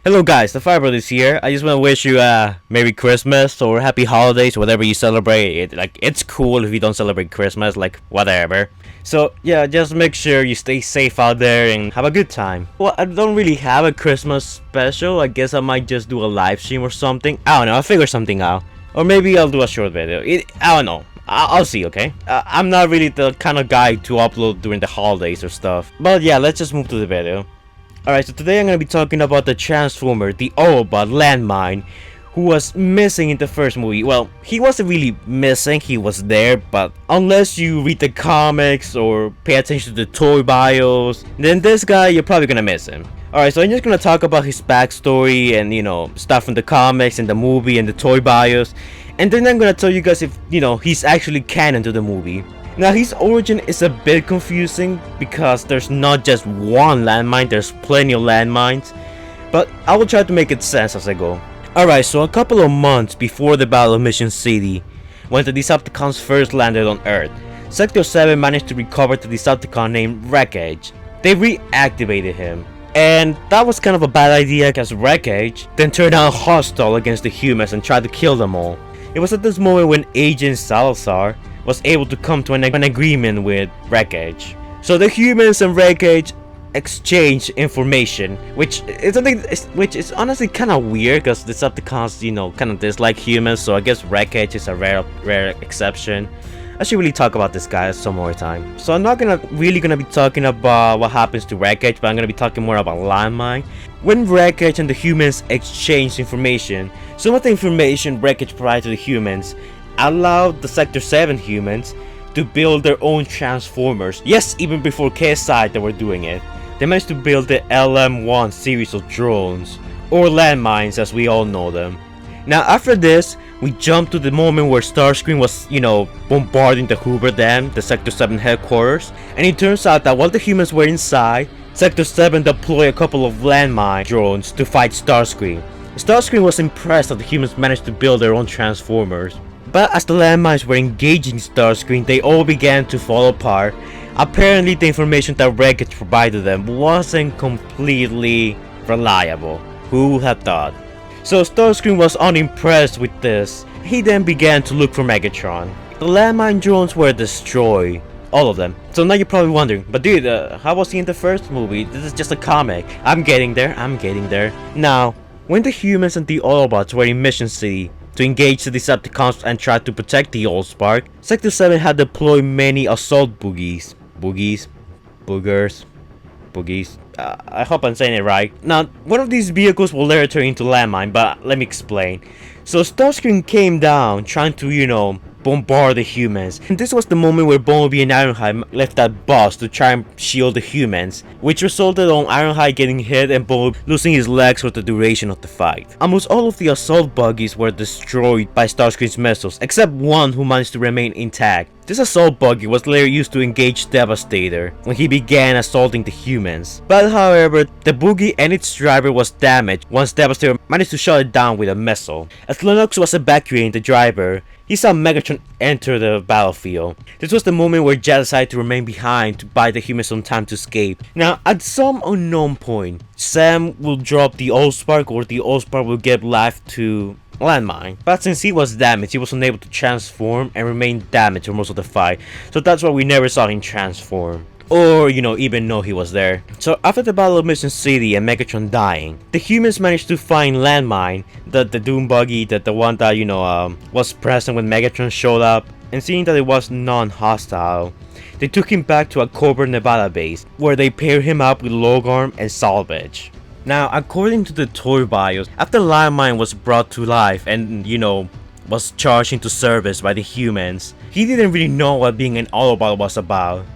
Hello guys, the Firebird is here. I just want to wish you Merry Christmas or Happy Holidays, whatever you celebrate. It's cool if you don't celebrate Christmas, like whatever. So yeah, just make sure you stay safe out there and have a good time. Well, I don't really have a Christmas special. I guess I might just do a live stream or something. I don't know. I'll figure something out. Or maybe I'll do a short video. I don't know. I'll see, okay? I'm not really the kind of guy to upload during the holidays or stuff. But yeah, let's just move to the video. Alright, so today I'm going to be talking about the Transformer, the Autobot Landmine, who was missing in the first movie. Well, he wasn't really missing, he was there, but unless you read the comics or pay attention to the toy bios, then this guy, you're probably going to miss him. Alright, so I'm just going to talk about his backstory and, stuff from the comics and the movie and the toy bios. And then I'm going to tell you guys if, he's actually canon to the movie. Now, his origin is a bit confusing because there's not just one landmine, there's plenty of landmines, but I will try to make it sense as I go. Alright, so a couple of months before the Battle of Mission City, when the Decepticons first landed on Earth, Sector 7 managed to recover the Decepticon named Wreckage. They reactivated him, and that was kind of a bad idea because Wreckage then turned out hostile against the humans and tried to kill them all. It was at this moment when Agent Salazar was able to come to an agreement with Wreckage. So the humans and Wreckage exchanged information, which is honestly kind of weird because the Decepticons, kind of dislike humans, so I guess Wreckage is a rare exception. I should really talk about this guy some more time. So I'm not really gonna be talking about what happens to Wreckage, but I'm gonna be talking more about Landmine. When Wreckage and the humans exchanged information, some of the information Wreckage provided to the humans allowed the Sector 7 humans to build their own Transformers. Yes, even before KSI they were doing it. They managed to build the LM-1 series of drones, or landmines as we all know them. Now after this, we jump to the moment where Starscream was, bombarding the Hoover Dam, the Sector 7 headquarters, and it turns out that while the humans were inside, Sector 7 deployed a couple of landmine drones to fight Starscream. Starscream was impressed that the humans managed to build their own Transformers. But as the landmines were engaging Starscream, they all began to fall apart. Apparently the information that Wreckage provided them wasn't completely reliable. Who would have thought? So Starscream was unimpressed with this. He then began to look for Megatron. The landmine drones were destroyed. All of them. So now you're probably wondering, but dude, how was he in the first movie? This is just a comic. I'm getting there. Now, when the humans and the Autobots were in Mission City to engage the Decepticons and try to protect the Allspark, Sector 7 had deployed many assault boogers. I hope I'm saying it right. Now, one of these vehicles will later turn into landmine, but let me explain. So Starscream came down trying to, bombard the humans, and this was the moment where Bumblebee and Ironhide left that bus to try and shield the humans, which resulted on Ironhide getting hit and Bumblebee losing his legs for the duration of the fight. Almost all of the assault buggies were destroyed by Starscream's missiles, except one who managed to remain intact. This assault buggy was later used to engage Devastator when he began assaulting the humans. But however, the buggy and its driver was damaged once Devastator managed to shut it down with a missile. As Lennox was evacuating the driver, he saw Megatron enter the battlefield. This was the moment where Jet decided to remain behind to buy the humans some time to escape. Now, at some unknown point, Sam will drop the Allspark, or the Allspark will give life to Landmine. But since he was damaged, he was unable to transform and remain damaged for most of the fight. So that's why we never saw him transform, or even know he was there. So after the Battle of Mission City and Megatron dying, the humans managed to find Landmine, the Doom buggy, the one that was present when Megatron showed up, and seeing that it was non-hostile, they took him back to a Cobra, Nevada base, where they paired him up with Logarm and Salvage. Now, according to the toy bios, after Landmine was brought to life and was charged into service by the humans, he didn't really know what being an Autobot was about.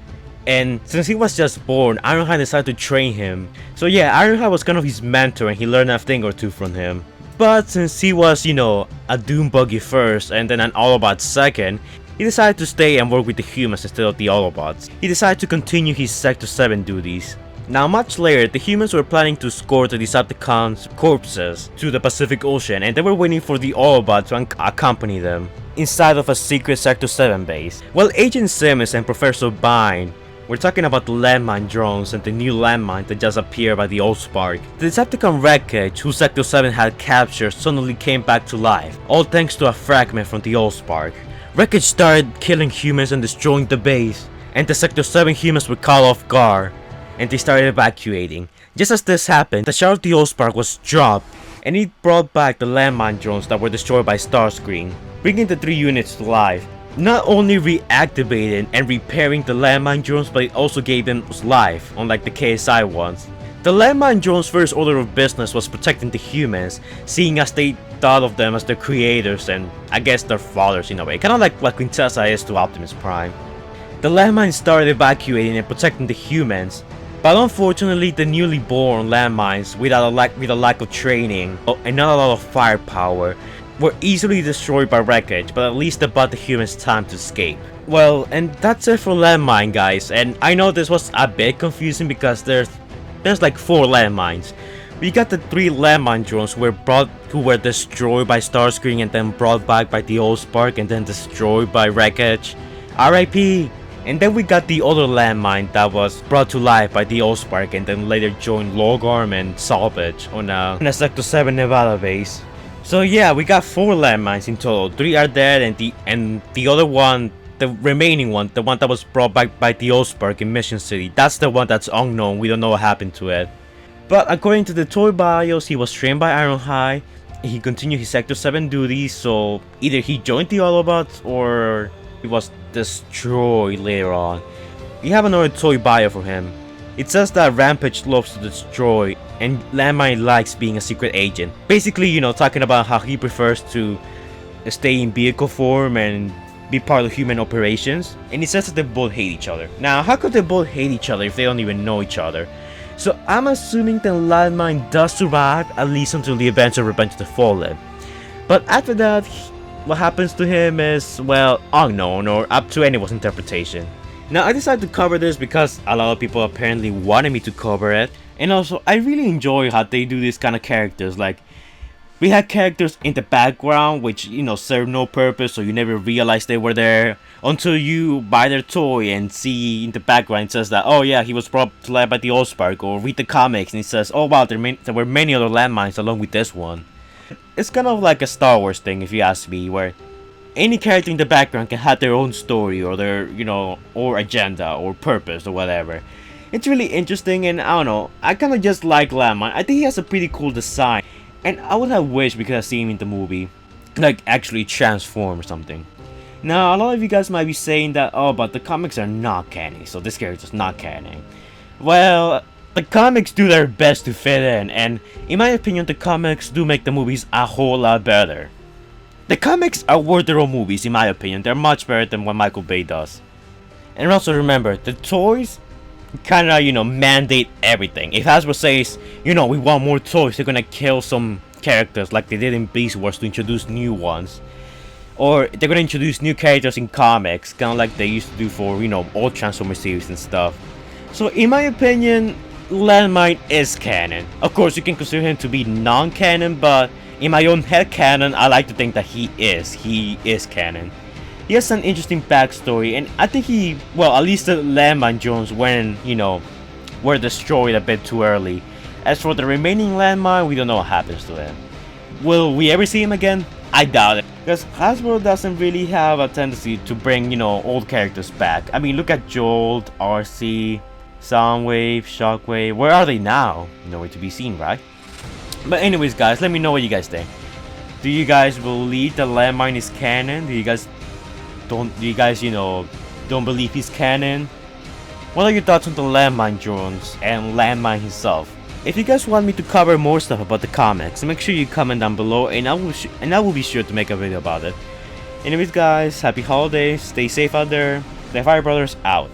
And since he was just born, Ironhide decided to train him. So yeah, Ironhide was kind of his mentor and he learned a thing or two from him. But since he was, a Doom buggy first and then an Autobot second, he decided to stay and work with the humans instead of the Autobots. He decided to continue his Sector 7 duties. Now much later, the humans were planning to escort the Decepticons' corpses to the Pacific Ocean, and they were waiting for the Autobots to accompany them inside of a secret Sector 7 base. Well, Agent Simmons and Professor Bine We're talking about the Landmine drones and the new Landmine that just appeared by the old Spark. The Decepticon wreckage, who Sector 7 had captured, suddenly came back to life, all thanks to a fragment from the old Spark. Wreckage started killing humans and destroying the base, and the Sector 7 humans were caught off guard, and they started evacuating. Just as this happened, the shard of the old Spark was dropped, and it brought back the Landmine drones that were destroyed by Starscream, bringing the 3 units to life. Not only reactivating and repairing the Landmine drones, but it also gave them life, unlike the KSI ones. The Landmine drones' first order of business was protecting the humans, seeing as they thought of them as their creators and I guess their fathers in a way, kinda like what Quintessa is to Optimus Prime. The Landmine started evacuating and protecting the humans, but unfortunately the newly born Landmines, with a lack of training and not a lot of firepower, were easily destroyed by wreckage, but at least they bought the humans time to escape. Well, and that's it for Landmine, guys, and I know this was a bit confusing because there's like 4 Landmines. We got the 3 Landmine drones who were destroyed by Starscream and then brought back by the old Spark and then destroyed by wreckage. RIP! And then we got the other Landmine that was brought to life by the old Spark and then later joined Logarm and Salvage on a Sector 7 Nevada base. So yeah, we got 4 Landmines in total. 3 are dead and the other one, the remaining one, the one that was brought back by the old Spark in Mission City, that's the one that's unknown. We don't know what happened to it. But according to the toy bios, he was trained by Ironhide. He continued his Sector 7 duties, so either he joined the Autobots or he was destroyed later on. We have another toy bio for him. It says that Rampage loves to destroy and Landmine likes being a secret agent. Basically, you know, talking about how he prefers to stay in vehicle form and be part of human operations. And it says that they both hate each other. Now, how could they both hate each other if they don't even know each other? So I'm assuming that Landmine does survive, at least until the events of Revenge of the Fallen. But after that, what happens to him is, well, unknown or up to anyone's interpretation. Now, I decided to cover this because a lot of people apparently wanted me to cover it. And also, I really enjoy how they do these kind of characters. Like, we had characters in the background which, you know, serve no purpose, so you never realize they were there until you buy their toy and see in the background it says that, oh yeah, he was brought to life by the old Spark, or read the comics and it says, oh wow, there were many other Landmines along with this one. It's kind of like a Star Wars thing, if you ask me, where any character in the background can have their own story or their, you know, or agenda or purpose or whatever. It's really interesting, and I don't know, I kind of just like Landmine. I think he has a pretty cool design, and I would have wished we could have seen him in the movie, like actually transform or something. Now, a lot of you guys might be saying that, oh, but the comics are not canon, so this character's not canon. Well, the comics do their best to fit in, and in my opinion, the comics do make the movies a whole lot better. The comics are worth their own movies, in my opinion. They're much better than what Michael Bay does. And also remember, the toys kinda, you know, mandate everything. If Hasbro says, you know, we want more toys, they're gonna kill some characters like they did in Beast Wars to introduce new ones. Or they're gonna introduce new characters in comics, kinda like they used to do for, you know, old Transformers series and stuff. So in my opinion, Landmine is canon. Of course, you can consider him to be non-canon, but in my own head canon, I like to think that he is canon. He has an interesting backstory, and I think well, at least the Landmine drones were destroyed a bit too early. As for the remaining Landmine, we don't know what happens to him. Will we ever see him again? I doubt it, because Hasbro doesn't really have a tendency to bring, you know, old characters back. I mean, look at Jolt, RC, Soundwave, Shockwave. Where are they now? Nowhere to be seen, right? But anyways, guys, let me know what you guys think. Do you guys believe that Landmine is canon? Do you guys, you know, don't believe he's canon? What are your thoughts on the Landmine drones and Landmine himself? If you guys want me to cover more stuff about the comics, make sure you comment down below, and I will be sure to make a video about it. Anyways, guys, happy holidays, stay safe out there. The Fire Brothers out.